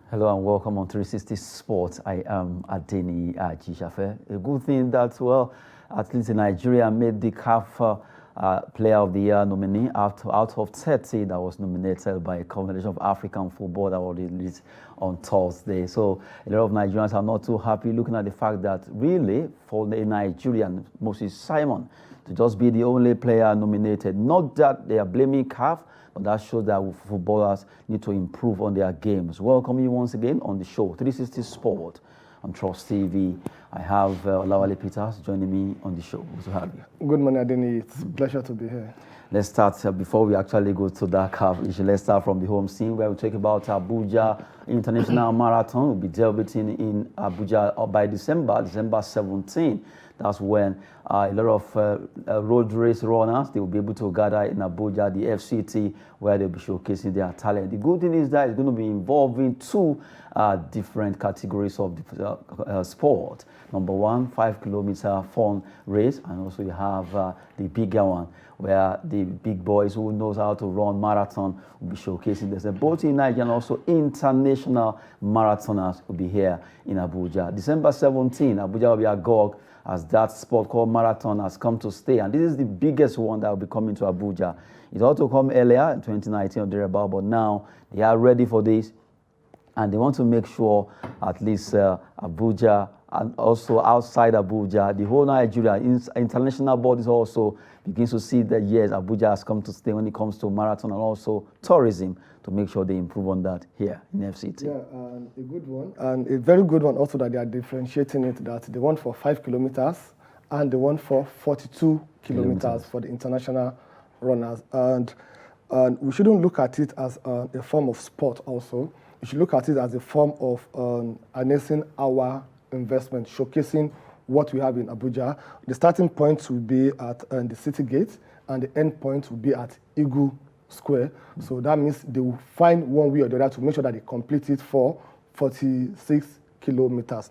Hello and welcome on 360 Sports. I am Adeni Ajishafe. A good thing that, well, at least in Nigeria made the CAF Player of the Year nominee out of 30 that was nominated by a combination of African football that was released on Thursday. So a lot of Nigerians are not too happy looking at the fact that really for a Nigerian, Moses Simon, to just be the only player nominated. Not that they are blaming CAF, but that shows that footballers need to improve on their games. Welcome you once again on the show, 360 Sport on Trust TV. I have Lawale Peters joining me on the show. Good to have you. Good morning, Adeni. It's a pleasure to be here. Let's start, before we actually go to that CAF issue, let's start from the home scene where we talk about Abuja International Marathon. We'll be debuting in Abuja by December 17. That's when a lot of road race runners, they will be able to gather in Abuja, the FCT, where they'll be showcasing their talent. The good thing is that it's going to be involving two different categories of the sport. Number one, 5 kilometer fun race, and also you have the bigger one, where the big boys who knows how to run marathon will be showcasing this. Both in Nigeria and also international marathoners will be here in Abuja. December 17, Abuja will be agog as that sport called marathon has come to stay. And this is the biggest one that will be coming to Abuja. It ought to come earlier in 2019 or thereabout, but now they are ready for this. And they want to make sure at least Abuja and also outside Abuja, the whole Nigeria, international bodies also begins to see that yes, Abuja has come to stay when it comes to marathon and also tourism to make sure they improve on that here in FCT. Yeah, a good one. And a very good one also that they are differentiating it, that they want for 5 kilometers and they want for 42 kilometers for the international runners. And we shouldn't look at it as a form of sport also. We should look at it as a form of harnessing our investment, showcasing what we have in Abuja. The starting point will be at the city gate and the end point will be at Eagle Square. So that means they will find one way or the other to make sure that they complete it for 46 kilometers.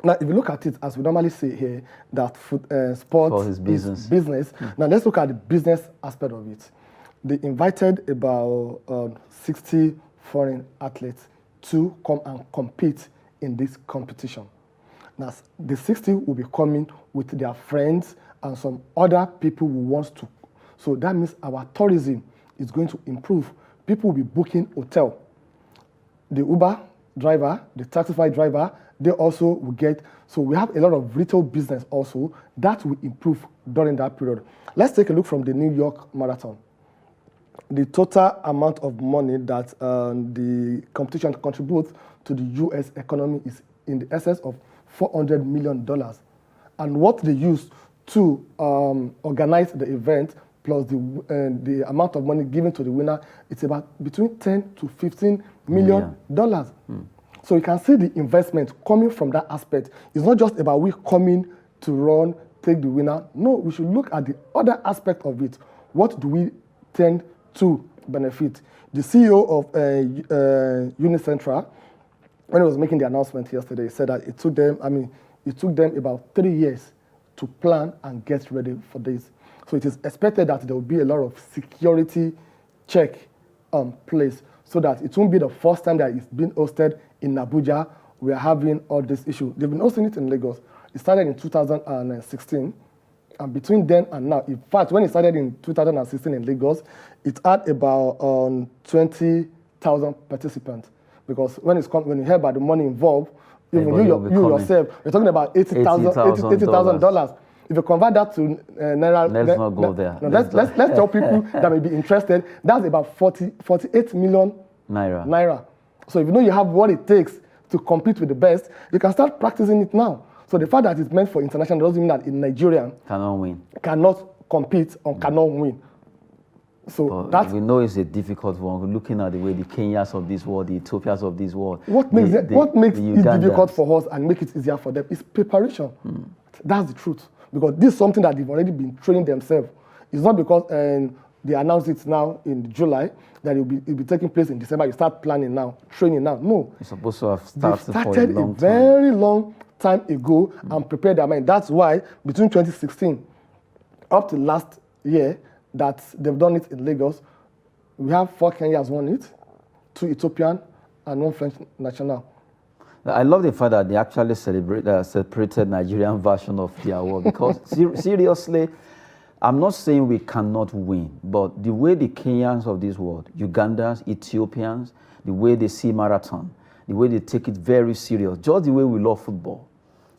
Now, if you look at it, as we normally say here, that sport is business. Now, let's look at the business aspect of it. They invited about 60 foreign athletes to come and compete in this competition. Now, the 60 will be coming with their friends and some other people who want to. So that means our tourism is going to improve. People will be booking hotel. The Uber driver, the Taxify driver, they also will get. So we have a lot of retail business also that will improve during that period. Let's take a look from the New York Marathon. The total amount of money that the competition contributes to the U.S. economy is in the excess of $400 million. And what they use to organize the event plus the amount of money given to the winner, it's about between 10 to 15 million dollars. So you can see the investment coming from that aspect. It's not just about we coming to run, take the winner. No, we should look at the other aspect of it. What do we tend to benefit? The CEO of Unicentral, when he was making the announcement yesterday, said that it took them about 3 years to plan and get ready for this. So it is expected that there will be a lot of security check place so that it won't be the first time that it's been hosted in Abuja. We are having all this issue. They've been hosting it in Lagos. It started in 2016. And between then and now, in fact, when it started in 2016 in Lagos, it had about 20,000 participants. Because when you hear about the money involved, even you yourself, you're talking about $80,000. If you convert that to Naira... Let's not go there. No, let's tell people that may be interested, that's about 48 million Naira. So if you know you have what it takes to compete with the best, you can start practicing it now. So the fact that it's meant for international doesn't mean that a Nigerian cannot compete or cannot win. So that we know it's a difficult one. Looking at the way the Kenyas of this world, the Ethiopias of this world, what makes it difficult for us and make it easier for them is preparation. That's the truth, because this is something that they've already been training themselves. It's not because they announced it now in July that it'll be taking place in December. You start planning now, training now. No, it's supposed to have started for a long time. Very long time ago and prepared their mind. That's why between 2016 up to last year that they've done it in Lagos, we have 4 Kenyans won it, 2 Ethiopian and one French national. I love the fact that they actually separated Nigerian version of the award because seriously, I'm not saying we cannot win, but the way the Kenyans of this world, Ugandans, Ethiopians, the way they see marathon, the way they take it very serious, just the way we love football,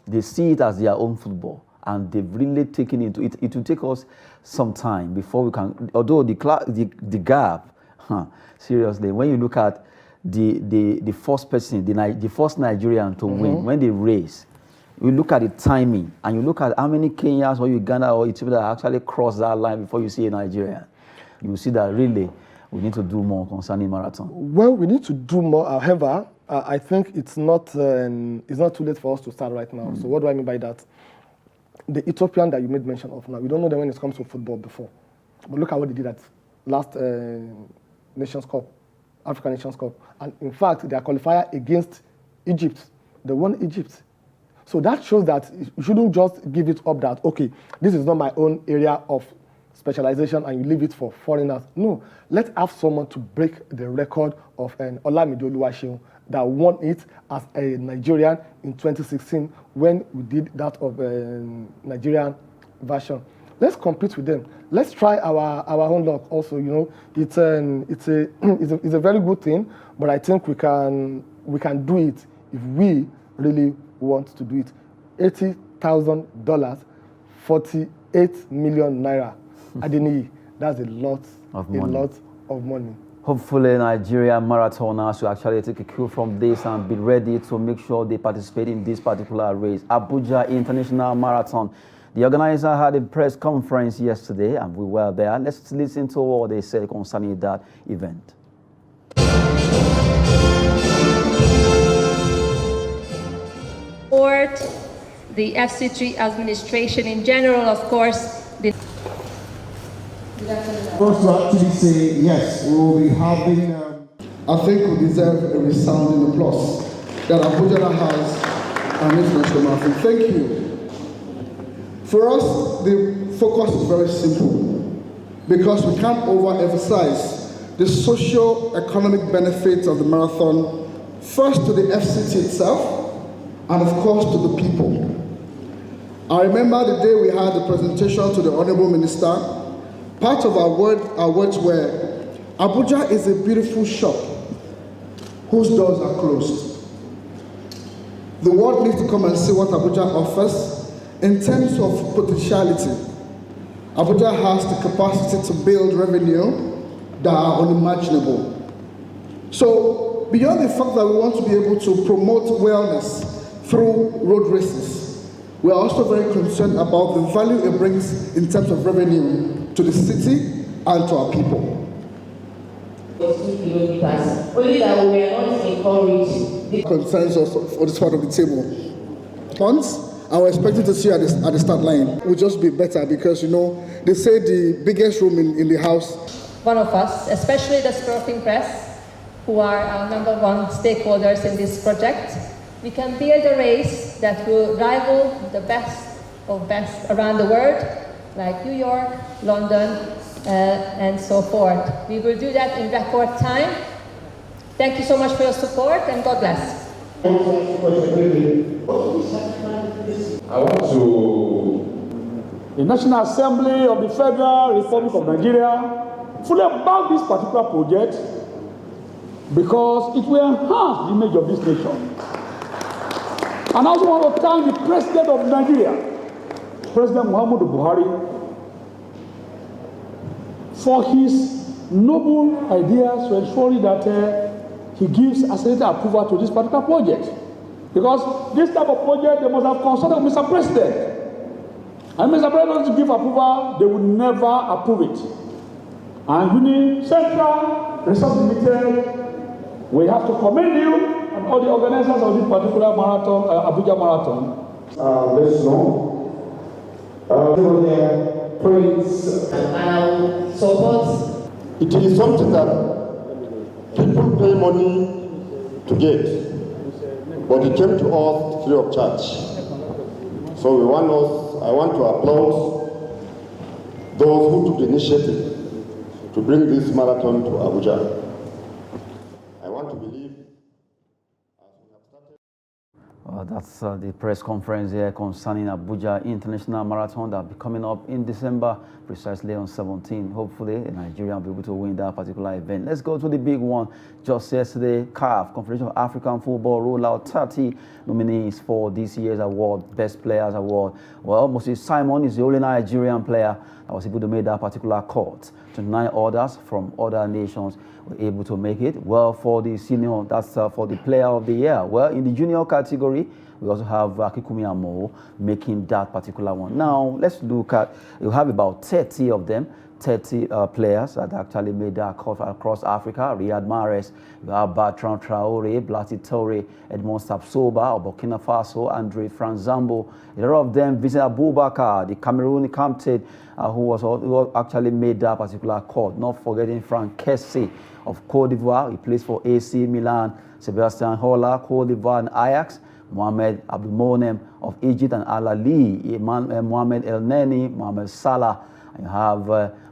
they see it as their own football, and they've really taken into it. It will take us some time before we can, although the gap, seriously, when you look at the first person, the first Nigerian to win, when they race, you look at the timing and you look at how many Kenyans or Uganda or Ethiopia that actually cross that line before you see a Nigerian. You will see that really we need to do more concerning marathon. Well, we need to do more. However, I think it's not too late for us to start right now. So what do I mean by that? The Ethiopian that you made mention of now, we don't know them when it comes to football before. But look at what they did at last Nations Cup, African Nations Cup. And in fact, their qualifier against Egypt, they won Egypt. So that shows that you shouldn't just give it up that, okay, this is not my own area of specialization and you leave it for foreigners. No, let's have someone to break the record of Olamide Oluwaseun that won it as a Nigerian in 2016 when we did that of Nigerian version. Let's compete with them. Let's try our own luck also. You know, it's a very good thing, but I think we can do it if we really want to do it. $80,000, 48 million naira. Adeniyi, that's a lot of money. Hopefully, Nigerian marathoners will actually take a cue from this and be ready to make sure they participate in this particular race. Abuja International Marathon. The organizer had a press conference yesterday and we were there. Let's listen to what they said concerning that event. The FC3 administration in general, of course. First to actually say, yes, we will be having, I think we deserve a resounding applause that Abuja has an international marathon. Thank you. For us, the focus is very simple because we can't overemphasize the socio-economic benefits of the marathon, first to the FCT itself, and of course to the people. I remember the day we had the presentation to the Honorable Minister. Part of our words were, Abuja is a beautiful shop whose doors are closed. The world needs to come and see what Abuja offers in terms of potentiality. Abuja has the capacity to build revenue that are unimaginable. So beyond the fact that we want to be able to promote wellness through road races, we are also very concerned about the value it brings in terms of revenue to the city and to our people. 2 kilometers. Only that we are not encouraged. The consensus on this part of the table. Once I was expecting to see at the start line would just be better because, you know, they say the biggest room in the house. One of us, especially the sporting press, who are our #1 stakeholders in this project, we can build a race that will rival the best of best around the world, like New York, London, and so forth. We will do that in record time. Thank you so much for your support and God bless. I want to... The National Assembly of the Federal Republic of Nigeria fully back this particular project because it will enhance the image of this nation. And I also want to thank the President of Nigeria, President Muhammadu Buhari, for his noble ideas to ensuring that he gives accelerated approval to this particular project. Because this type of project, they must have consulted with Mr. President. And Mr. President doesn't give approval, they will never approve it. And Uni Central Resource Limited, we have to commend you and all the organizers of this particular marathon, Abuja Marathon. Let's know. Praise. And I will support. It is something that people pay money to get, but it came to us free of charge. So I want to applaud those who took the initiative to bring this marathon to Abuja. I want to believe That's the press conference here concerning Abuja International Marathon that will be coming up in December, precisely on 17. Hopefully, Nigeria will be able to win that particular event. Let's go to the big one. Just yesterday, CAF, Confederation of African Football, rolled out 30 nominees for this year's award, Best Players Award. Well, Moses Simon is the only Nigerian player that was able to make that particular cut. 29 others from other nations were able to make it. Well, for the senior, that's for the player of the year. Well, in the junior category, we also have Akikumi Amo making that particular one. Now, let's look at, you have about 30 of them, 30 players that actually made that cut across Africa. Riyad Mahrez, you have Bertrand Traore, Blati Toure, Edmond Sapsoba of Burkina Faso, Andre Franzambo. A lot of them, Vincent Abubakar, the Cameroon captain, who actually made that particular cut. Not forgetting Frank Kessie of Cote d'Ivoire. He plays for AC Milan. Sebastian Holler, Cote d'Ivoire and Ajax. Mohamed Abdelmonem of Egypt and Al Ahly. Mohamed El Neni, Mohamed Salah. You have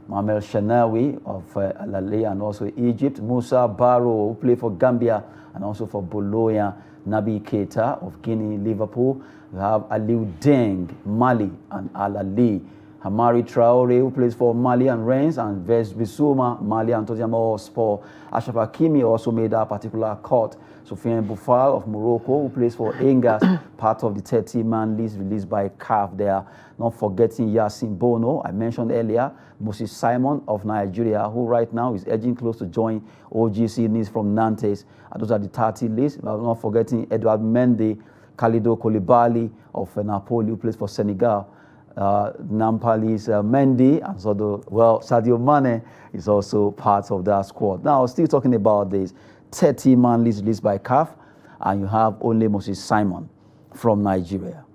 Mohamed Shenawi of Al Ahly and also Egypt. Musa Barrow, who played for Gambia and also for Bologna. Nabi Keita of Guinea, Liverpool. You have Aliou Deng, Mali and Al Ahly. Hamari Traore, who plays for Mali and Rennes, and Vez Bissouma, Mali and Tottenham Hotspur. Ashraf Hakimi also made that particular cut. Sofiane Boufal of Morocco, who plays for Angers, part of the 30-man list released by CAF there. Not forgetting Yasin Bono, I mentioned earlier, Moses Simon of Nigeria, who right now is edging close to join OGC Nice from Nantes. And those are the 30 lists. Not forgetting Edouard Mendy, Khalido Koulibaly of Napoli, who plays for Senegal. Nampali's Mendy, and so Sadio Mane is also part of that squad. Now, still talking about this 30-man list released by CAF, and you have only Moses Simon from Nigeria.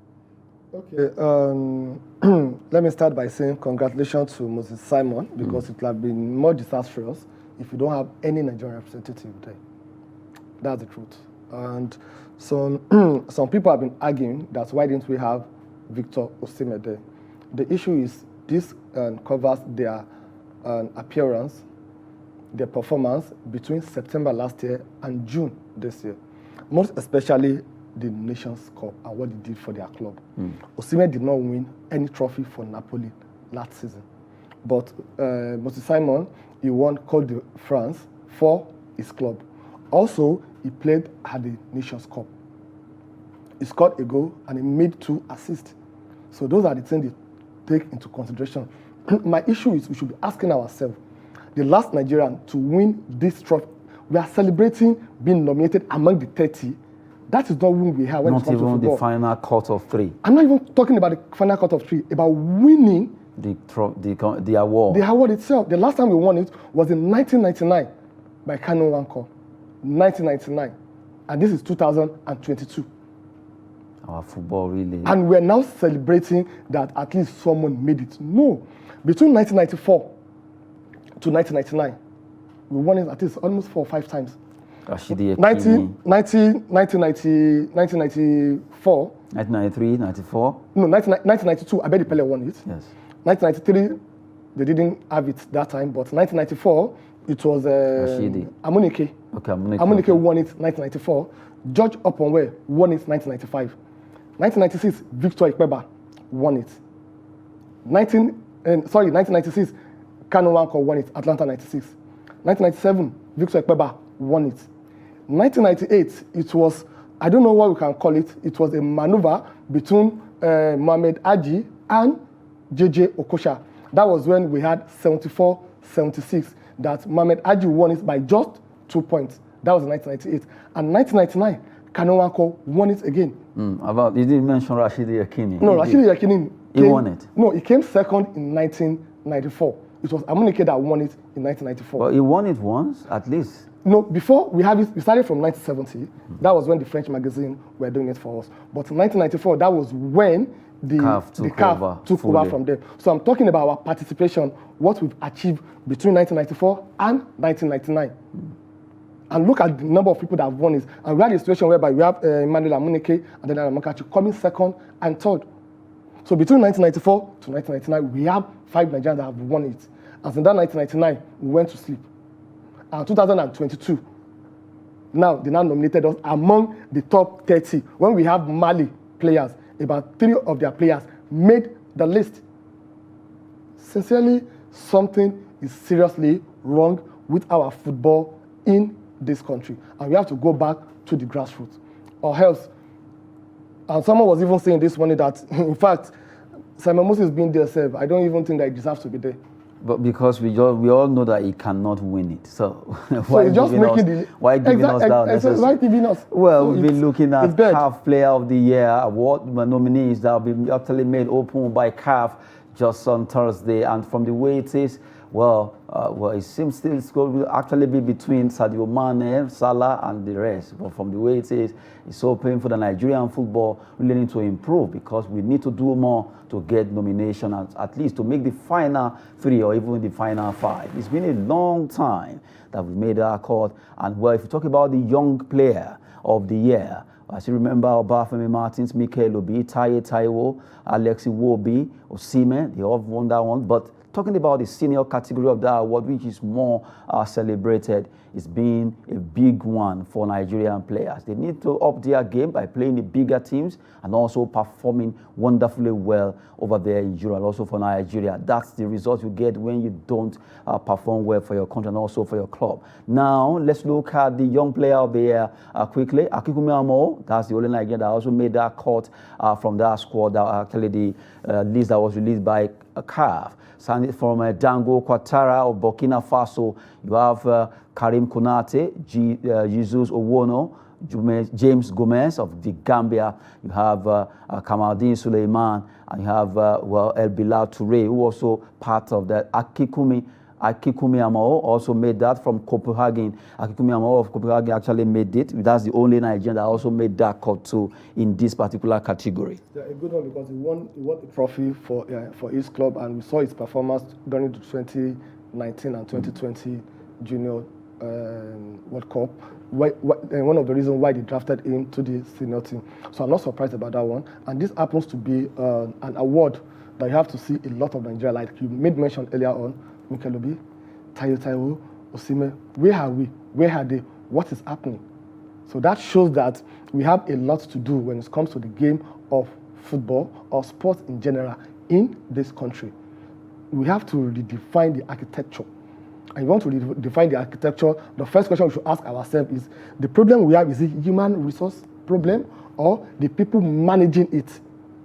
Okay, let me start by saying congratulations to Moses Simon, because it would have been more disastrous if you don't have any Nigerian representative there. That's the truth. And some people have been arguing that why didn't we have Victor Osimhen there. The issue is this covers their appearance, their performance between September last year and June this year. Most especially the Nations Cup and what they did for their club. Osimhen did not win any trophy for Napoli last season. But Moses Simon, he won Coupe de France for his club. Also, he played at the Nations Cup. He scored a goal and he made 2 assists. So those are the things they take into consideration. My issue is we should be asking ourselves, the last Nigerian to win this trophy, we are celebrating being nominated among the 30. That is not who we have when it comes to football. Not even the final cut of 3. I'm not even talking about the final cut of 3, about winning the award. The award itself. The last time we won it was in 1999 by Kano Nwankwo. 1999. And this is 2022. Our football really. And we're now celebrating that at least someone made it. No. Between 1994 to 1999, we won it at least almost 4 or 5 times. Rashidi 1994. 1993, 94. No, 1992, Abedi Pele won it. Yes. 1993, they didn't have it that time, but 1994, it was Amunike. Okay, Amunike won it 1994. George Oponwe won it 1995. 1996, Victor Ikpeba won it. 1996, Kano Nwankwo won it, Atlanta 96. 1997, Victor Ikpeba won it. 1998, it was, I don't know what we can call it, it was a maneuver between Mohamed Aji and JJ Okocha. That was when we had 74-76, that Mohamed Aji won it by just 2 points. That was 1998. And 1999, Kano Nwankwo won it again. You didn't mention Rashidi Yakini. No, Rashidi Yakini. He won it. No, he came second in 1994. It was Amunike that won it in 1994. Well, he won it once, at least. No, before we have it, we started from 1970. That was when the French magazine were doing it for us. But in 1994, that was when the CAF took over from them. So I'm talking about our participation, what we've achieved between 1994 and 1999. And look at the number of people that have won it. And we had a situation whereby we have Emmanuel Amunike and then Amakachi coming second and third. So between 1994 to 1999, we have 5 Nigerians that have won it. And since that 1999, we went to sleep. And 2022, Now, they now nominated us among the top 30. When we have Mali players, about 3 of their players made the list. Sincerely, something is seriously wrong with our football in this country. And we have to go back to the grassroots. Or else, and someone was even saying this morning that, in fact, Simon Moses being there, I don't even think that he deserves to be there. But because we all know that he cannot win it, so why giving us that? Why giving us? Well, so we've been looking at CAF Player of the Year award nominees that have been actually made open by CAF just on Thursday, and from the way it is, well, it seems still it's going to actually be between Sadio Mane, Salah, and the rest. But from the way it is, it's open for the Nigerian football really need to improve, because we need to do more to get nomination, at least to make the final 3 or even the final 5. It's been a long time that we made our call. And well, if you talk about the young player of the year, I still remember Obafemi Martins, Mikel Obi, Taye Taiwo, Alexi Wobi, Osimhen. They all won that one. But talking about the senior category of that award, which is more celebrated, it's been a big one for Nigerian players. They need to up their game by playing the bigger teams and also performing wonderfully well over there in Europe, also for Nigeria. That's the result you get when you don't perform well for your country and also for your club. Now, let's look at the young player of the year quickly. Akikume Amo, that's the only Nigerian that also made that cut from that squad, that actually the list that was released by CAF. From Dango Quatara of Burkina Faso, you have Karim Konate, Jesus Owono, James Gomez of the Gambia, you have Kamaldeen Suleiman, and you have El Bilal Touré, who also part of that. Akikume Amao also made that from Copenhagen. Akikume Amao of Copenhagen actually made it. That's the only Nigerian that also made that cut too in this particular category. Yeah, a good one, because he won a trophy for his club, and we saw his performance during the 2019 and 2020 Junior World Cup. One of the reasons why they drafted him to the senior team. So I'm not surprised about that one. And this happens to be an award that you have to see a lot of Nigeria, like you made mention earlier on. Mikel Obi, Taye Taiwo, Osimhen, where are we? Where are they? What is happening? So that shows that we have a lot to do when it comes to the game of football or sports in general in this country. We have to redefine the architecture. And if you want to redefine the architecture, the first question we should ask ourselves is, the problem we have, is it human resource problem, or the people managing it?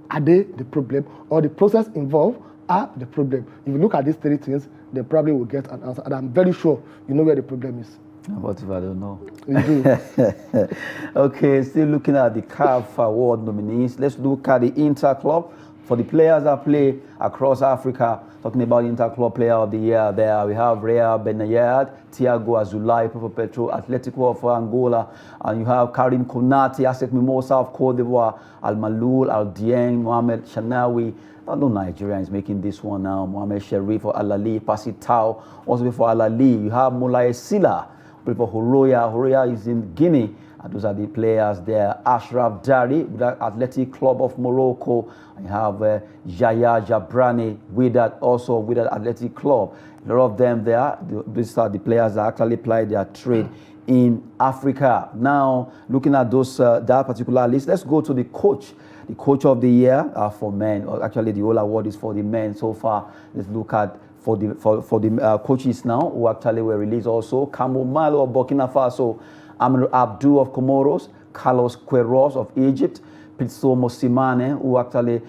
Are they the problem, or the process involved are the problem? If you look at these 3 things, they probably will get an answer. And I'm very sure you know where the problem is. What if I don't know? You do. Okay, still looking at the CAF award nominees. Let's look at the Inter Club. For the players that play across Africa, talking about Inter Club Player of the Year there, we have Rea Benayad, Thiago Azulay, Papa Petro, Atletico of Angola, and you have Karim Konate, Asec Mimosa of Cote d'Ivoire, Al Maloul, Al Dieng, Mohamed Shanawi. No Nigerian is making this one now. Mohamed Sharif for Al Ali, Pasitao, also for Al Ali. You have Moulaye Silla, for Horoya. Horoya is in Guinea. And those are the players there. Ashraf Dari with the Athletic Club of Morocco. You have Yaya Jabrani with that Athletic Club. A lot of them there. These are the players that actually apply their trade in Africa. Now, looking at those that particular list, let's go to the coach. The coach of the year for men. Actually, the whole award is for the men so far. Let's look at for the coaches now who actually were released also. Kambo Malo of Burkina Faso, Amr Abdou of Comoros, Carlos Queiroz of Egypt, Pitso Mosimane, who actually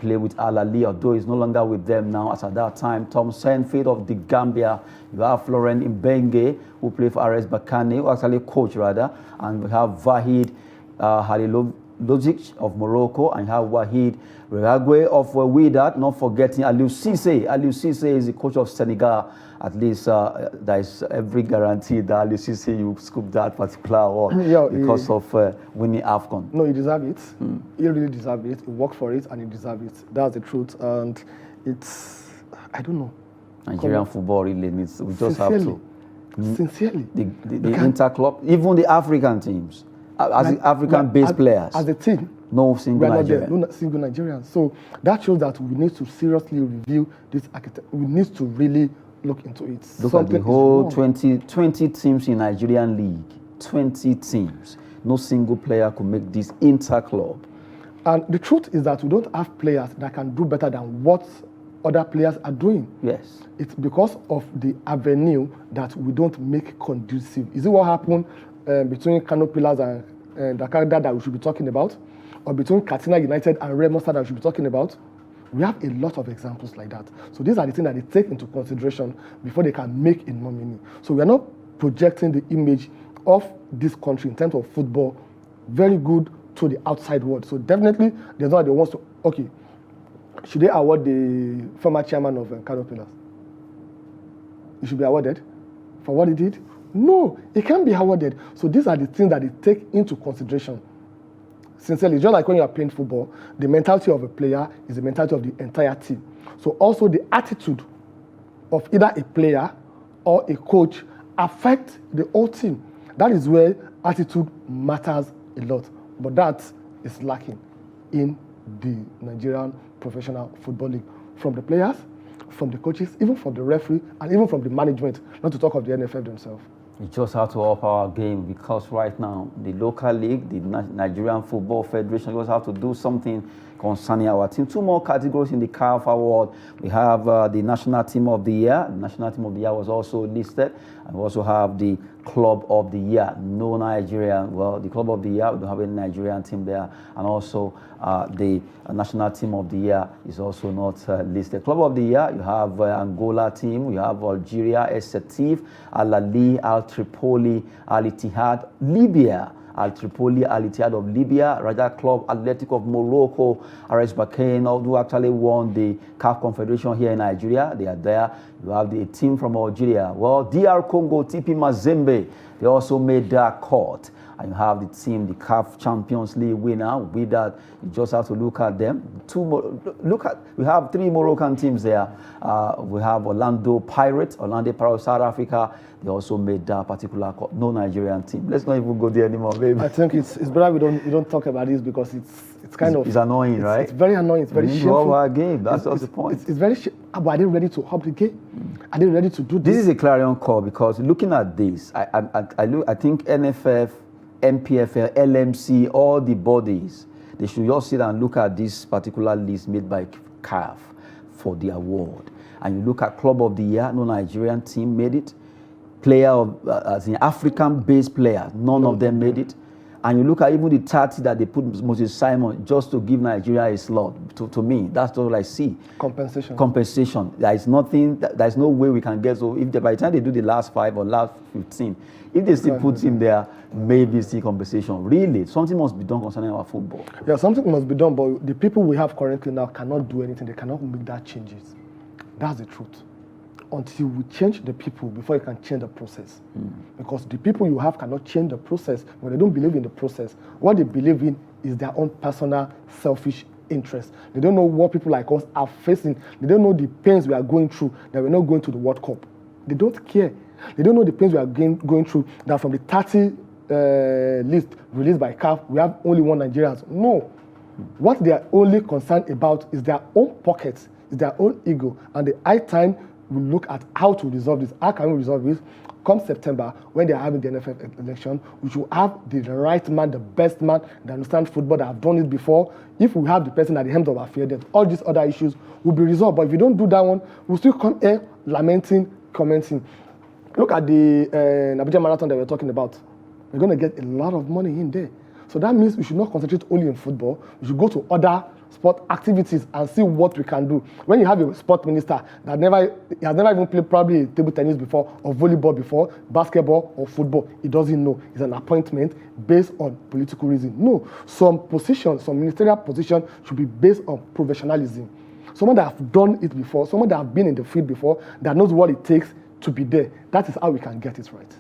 played with Al Ali, although he's no longer with them now as at that time. Tom Senfield of the Gambia. You have Florent Mbenge, who played for RS Bakane, who actually coached rather. And we have Vahid Halilovic of Morocco, and you have Wahid Reagwe of Wydad, not forgetting Aliou Cisse. Aliou Cisse is the coach of Senegal. At least there is every guarantee that Aliou Cisse you scoop that particular award because of winning AFCON. No, he deserves it. He really deserves it. He worked for it and he deserves it. That's the truth. And it's, I don't know. Nigerian football really needs, we just have to. Sincerely. The Inter Club, even the African teams, as African-based players. As a team. No single Nigerian. No single Nigerian. So that shows that we need to seriously review this architecture. We need to really look into it. Look at the whole 20 teams in Nigerian league. 20 teams. No single player could make this inter-club. And the truth is that we don't have players that can do better than what other players are doing. Yes. It's because of the avenue that we don't make conducive. Is it what happened between Kano Pillars and Dakar that we should be talking about? Or between Katsina United and Remo Stars that we should be talking about? We have a lot of examples like that. So these are the things that they take into consideration before they can make a nominee. So we are not projecting the image of this country in terms of football very good to the outside world. So definitely, there's nobody who wants to, okay, should they award the former chairman of Kano Pillars? He should be awarded for what he did? No, he can't be awarded. So these are the things that they take into consideration. Sincerely, just like when you are playing football, the mentality of a player is the mentality of the entire team. So also the attitude of either a player or a coach affects the whole team. That is where attitude matters a lot. But that is lacking in the Nigerian Professional Football League. From the players, from the coaches, even from the referee, and even from the management, not to talk of the NFF themselves. We just have to up our game because right now, the local league, the Nigerian Football Federation, just have to do something concerning our team. 2 more categories in the CAF award. We have the National Team of the Year. The National Team of the Year was also listed. And we also have the Club of the Year. No Nigerian. Well, the Club of the Year, we don't have any Nigerian team there. And also the National Team of the Year is also not listed. Club of the Year, you have Angola team, you have Algeria, Setif, Al Ali, Al Tripoli, Al Ittihad, Libya. Al Tripoli, Al Ittihad of Libya, Raja Club, Athletic of Morocco, RS Bakane, who actually won the CAF Confederation here in Nigeria. They are there. You have the team from Algeria. Well, DR Congo, TP Mazembe, they also made their cut. And you have the team, the CAF Champions League winner. With that, you just have to look at them. We have 3 Moroccan teams there. We have Orlando Pirates, South Africa. They also made that particular cut. No Nigerian team. Let's not even go there anymore, baby. I think it's better we don't talk about this because it's kind of... It's annoying, right? It's very annoying. It's very shameful. Our game. That's just the point. It's very but are they ready to hop the game? Are they ready to do this? This is a clarion call because looking at this, I think NFF, MPFL, LMC, all the bodies, they should just sit and look at this particular list made by CAF for the award. And you look at Club of the Year, no Nigerian team made it. Player of, as in African-based players, none of them made it. And you look at even the 30 that they put Moses Simon just to give Nigeria a slot. To me, that's all I see. Compensation. There is nothing. There is no way we can get. So if by the time they do the last 5 or last 15, if they still put him there, maybe see compensation. Really, something must be done concerning our football. Yeah, something must be done. But the people we have currently now cannot do anything. They cannot make that changes. That's the truth. Until we change the people before you can change the process. Because the people you have cannot change the process when they don't believe in the process. What they believe in is their own personal, selfish interest. They don't know what people like us are facing. They don't know the pains we are going through that we're not going to the World Cup. They don't care. They don't know the pains we are going through that from the 30 list released by CAF, we have only 1 Nigerian. No. What they are only concerned about is their own pockets, is their own ego, and the high time we look at how to resolve this. How can we resolve this? Come September, when they are having the NFF election, we should have the right man, the best man that understands football, that have done it before. If we have the person at the helm of our affair, then all these other issues will be resolved. But if we don't do that one, we'll still come here lamenting, commenting. Look at the Abuja Marathon that we're talking about. We're going to get a lot of money in there. So that means we should not concentrate only on football. We should go to other sport activities and see what we can do. When you have a sport minister that has never even played probably table tennis before, or volleyball before, basketball or football, he doesn't know. It's an appointment based on political reason. No, some ministerial position should be based on professionalism. Someone that have done it before, someone that have been in the field before, that knows what it takes to be there. That is how we can get it right.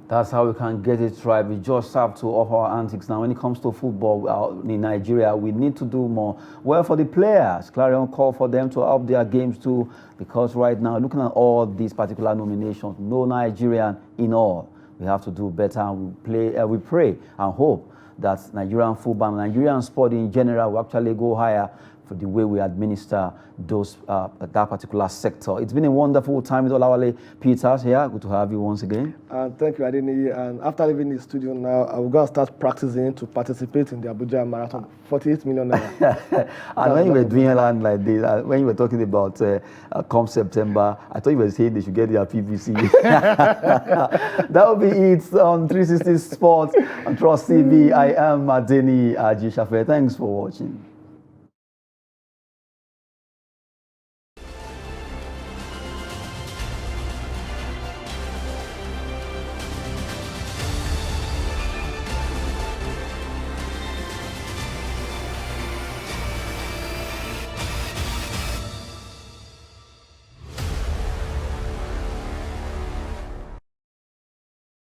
That's how we can get it right. We just have to up our antics. Now, when it comes to football in Nigeria, we need to do more. Well, for the players, clarion call for them to up their games too, because right now, looking at all these particular nominations, no Nigerian in all. We have to do better, and we pray and hope that Nigerian football, Nigerian sport in general will actually go higher for the way we administer those that particular sector. It's been a wonderful time with Olawale Peters here. Good to have you once again. Thank you, Adeni. And after leaving the studio now, I'm going to start practicing to participate in the Abuja Marathon. 48 million naira. And when you were doing a land like this, when you were talking about come September, I thought you were saying they should get their PVC. That will be it on 360 Sports and Trust TV. I am Adeni Ajishafe. Thanks for watching.